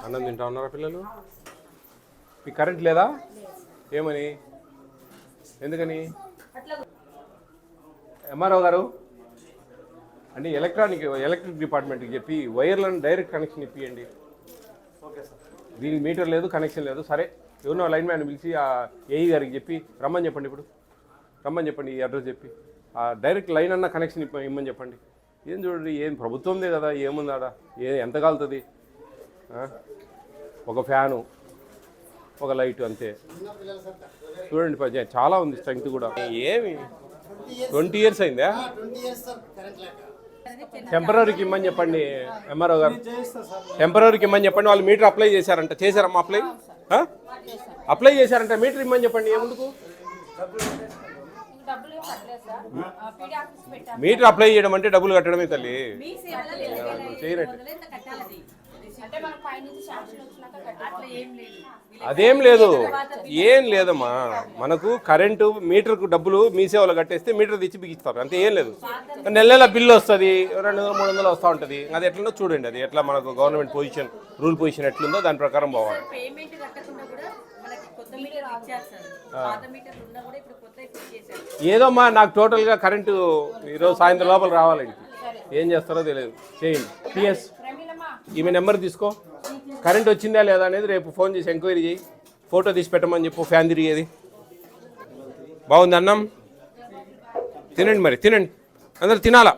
అన్నం తింటా ఉన్నారా పిల్లలు? మీకు కరెంట్ లేదా? ఏమని? ఎందుకని? ఎంఆర్ఓ గారు అంటే ఎలక్ట్రిక్ డిపార్ట్మెంట్కి చెప్పి వైర్లను డైరెక్ట్ కనెక్షన్ ఇప్పియండి. దీనికి మీటర్ లేదు, కనెక్షన్ లేదు. సరే, ఎవరినో లైన్ మ్యాన్ పిలిచి ఆ ఏఈ గారికి చెప్పి రమ్మని చెప్పండి. ఇప్పుడు రమ్మని చెప్పండి, ఈ అడ్రస్ చెప్పి ఆ డైరెక్ట్ లైన్ అన్న కనెక్షన్ ఇమ్మని చెప్పండి. ఏం చూడండి, ఏం ప్రభుత్వందే కదా, ఏముందాడా, ఎంత కాలుతుంది? ఒక ఫ్యాను, ఒక లైట్, అంతే. చూడండి చాలా ఉంది స్ట్రెంగ్త్ కూడా. ఏమి 20 years అయిందా? టెంపరీకి ఇమ్మని చెప్పండి ఎంఆర్ఓ గారు, టెంపరీకి ఇమ్మని చెప్పండి. వాళ్ళు మీటర్ అప్లై చేశారంట. చేశారమ్మా అప్లై చేశారంట. మీటర్ ఇమ్మని చెప్పండి. ఏముందుకు మీటర్ అప్లై చేయడం అంటే డబ్బులు కట్టడమే తల్లి. చేయనట్టు అదేం లేదు, ఏం లేదమ్మా. మనకు కరెంటు మీటర్కు డబ్బులు మీ సేవలో కట్టేస్తే మీటర్ తెచ్చి బిగిస్తారు, అంతే. ఏం లేదు. నెల బిల్లు వస్తుంది, 200-300 వస్తూ ఉంటుంది. అది ఎట్లనో చూడండి, అది ఎట్లా మనకు గవర్నమెంట్ పొజిషన్, రూల్ పొజిషన్ ఎట్లుందో దాని ప్రకారం పోవాలి. ఏదోమ్మా, నాకు టోటల్గా కరెంటు ఈరోజు సాయంత్రం లోపల రావాలండి. ఏం చేస్తారో తెలియదు, చేయండి. పిఎస్ ఈమె నెంబర్ తీసుకో, కరెంట్ వచ్చిందా లేదా అనేది రేపు ఫోన్ చేసి ఎంక్వైరీ చేయి. ఫోటో తీసి పెట్టమని చెప్పు, ఫ్యాన్ తిరిగేది. బాగుంది అన్నం, తినండి. మరి తినండి, అందరు తినాలా.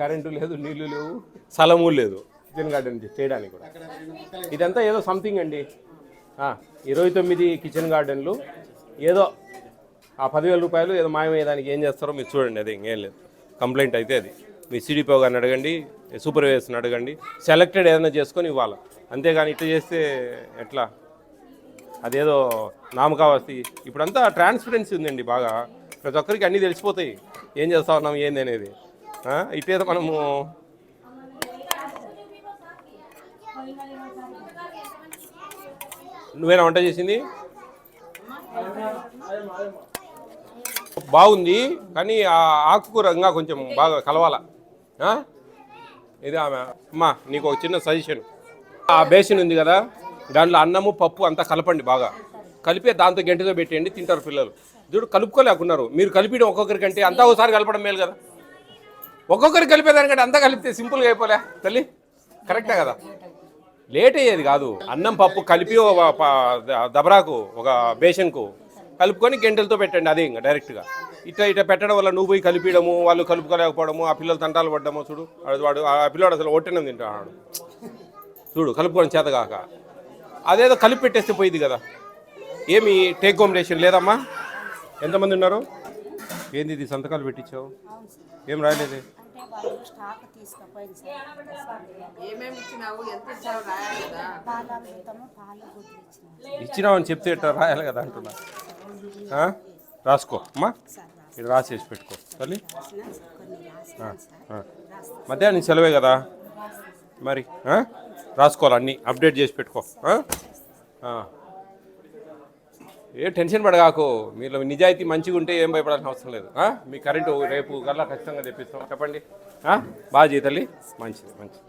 కరెంటు లేదు, నీళ్లు లేవు, స్థలము లేదు కిచెన్ గార్డెన్ చేయడానికి కూడా. ఇదంతా ఏదో సంథింగ్ అండి. 29 కిచెన్ గార్డెన్లు, ఏదో ఆ 10,000 రూపాయలు ఏదో మాయమయ్యేదానికి ఏం చేస్తారో మీరు చూడండి. అది ఇంకేం లేదు. కంప్లైంట్ అయితే అది మీ సిడిపిఓ గారిని అడగండి, సూపర్వైజర్ని అడగండి. సెలెక్టెడ్ ఏదైనా చేసుకొని ఇవ్వాలి, అంతేగాని ఇట్లా చేస్తే ఎట్లా? అదేదో నామకావస్తి. ఇప్పుడంతా ట్రాన్స్పరెన్సీ ఉందండి బాగా, ప్రతి ఒక్కరికి అన్నీ తెలిసిపోతాయి. ఏం చేస్తా ఉన్నాం ఏంది అనేది. ఇటేదో మనము నువ్వేనా వంట చేసింది? బాగుంది, కానీ ఆ ఆకుకూర ఇంకా కొంచెం బాగా కలవాలా. ఇది అమ్మా, నీకు ఒక చిన్న సజెషన్. ఆ బేసిన్ ఉంది కదా, దాంట్లో అన్నము పప్పు అంతా కలపండి, బాగా కలిపి దాంతో గంటతో పెట్టేయండి, తింటారు పిల్లలు. చూడు, కలుపుకోలేకున్నారు మీరు. కలిపిడం ఒక్కొక్కరికంటే అంతా ఒకసారి కలపడం మేలు కదా. ఒక్కొక్కరికి కలిపేదానికంటే అంతా కలిపితే సింపుల్గా అయిపోలే తల్లి, కరెక్టే కదా. లేట్ అయ్యేది కాదు. అన్నం పప్పు కలిపి ఒక దబరాకు, ఒక బేషన్కు కలుపుకొని గంటలతో పెట్టండి. అదే ఇంకా డైరెక్ట్గా ఇట్లా పెట్టడం వల్ల నువ్వు పోయి కలిపిడము, వాళ్ళు కలుపుకోలేకపోవడము, ఆ పిల్లలు తంటాలు పడ్డము. చూడు, వాడు ఆ పిల్లవాడు అసలు ఒట్టనం తింటాడు. చూడు, కలుపుకోవడం చేత కాక అదేదో కలిపి పెట్టేస్తే పోయింది కదా. ఏమి టేక్ హోమ్ రేషన్ లేదమ్మా? ఎంతమంది ఉన్నారు? ఏంది ఇది సంతకాలు పెట్టించావు? ఏం రాయలేదే? ఇచ్చినామని చెప్తే ఎట్లా రాయాలి కదా అంటున్నా. రాసుకో అమ్మా, ఇది రాసేసి పెట్టుకో తల్లి. మధ్యాహ్నం సెలవే కదా మరి, రాసుకోవాలి, అన్నీ అప్డేట్ చేసి పెట్టుకో. ఏ టెన్షన్ పడగాకు. మీరు నిజాయితీ మంచిగా ఉంటే ఏం భయపడాల్సిన అవసరం లేదు. మీ కరెంటు రేపు కల్లా ఖచ్చితంగా తెప్పిస్తాం. చెప్పండి. బాగా చేయి తల్లి, మంచిది మంచిది.